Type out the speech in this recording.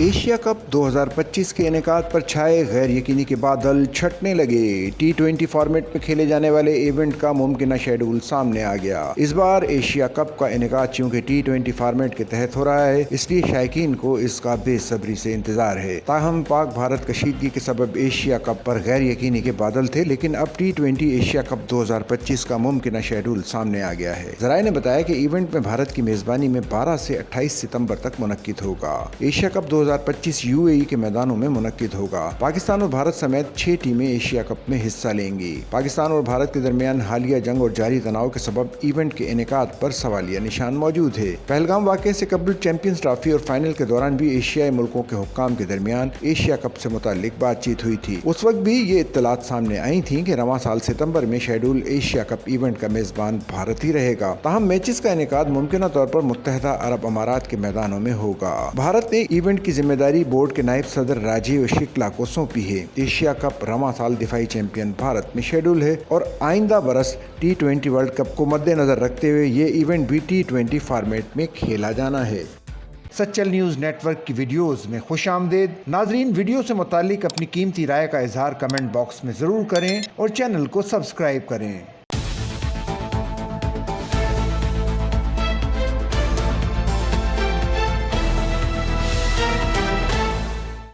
Asia cup 2025 के इनेकाद पर छाए गैर यकीनी के बादल छटने लगे। T20 फॉर्मेट में खेले जाने वाले इवेंट का मुमकिन शेड्यूल सामने आ गया। इस बार एशिया कप का इनेकाद चूंकि T20 फॉर्मेट के तहत हो रहा है, इसलिए शायकीन को इसका बेसब्री से इंतजार है। ताहम पाक भारत कशीदगी के सबब एशिया कप पर गैर यकीनी के बादल थे, लेकिन अब T20 एशिया कप 2025 का मुमकिन शेड्यूल सामने आ गया है। जराये ने बताया कि इवेंट में भारत की मेजबानी में 12 से 28 सितंबर तक मुनक्किद होगा। एशिया कप 2025 यूएई के मैदानों में मुनक्किद होगा। पाकिस्तान और भारत समेत 6 टीमें एशिया कप में हिस्सा लेंगी। पाकिस्तान और भारत के दरमियान हालिया जंग और जारी तनाव के सबब इवेंट के इनेकाद पर सवालिया निशान मौजूद है। पहलगाम वाक़े से कबल चैंपियंस ट्रॉफी और फाइनल के दौरान भी एशियाई मुल्कों के हुक्काम के दरमियान एशिया कप से मुताल्लिक बातचीत हुई थी। उस वक्त भी ये इत्तलात सामने आई थी कि रवां साल सितंबर में शेड्यूल एशिया कप इवेंट का मेजबान भारत ही रहेगा। ताहम मैचेस का इनेकाद मुमकिन तौर पर मुत्तहदा अरब अमारात के मैदानों में होगा। भारत ने इवेंट की जिम्मेदारी बोर्ड के नायब सदर राजीव शुक्ला को सौंपी है। एशिया कप रवां साल दिफाई चैंपियन भारत में शेड्यूल है और आइंदा बरस T20 वर्ल्ड कप को मद्देनजर रखते हुए ये इवेंट भी T20 फॉर्मेट में खेला जाना है। सच्चल न्यूज़ नेटवर्क की वीडियोस में खुश आमदेद। नाजरीन, वीडियो से मुतालिक अपनी कीमती राय का इजहार कमेंट बॉक्स में ज़रूर करें और चैनल को सब्सक्राइब करें।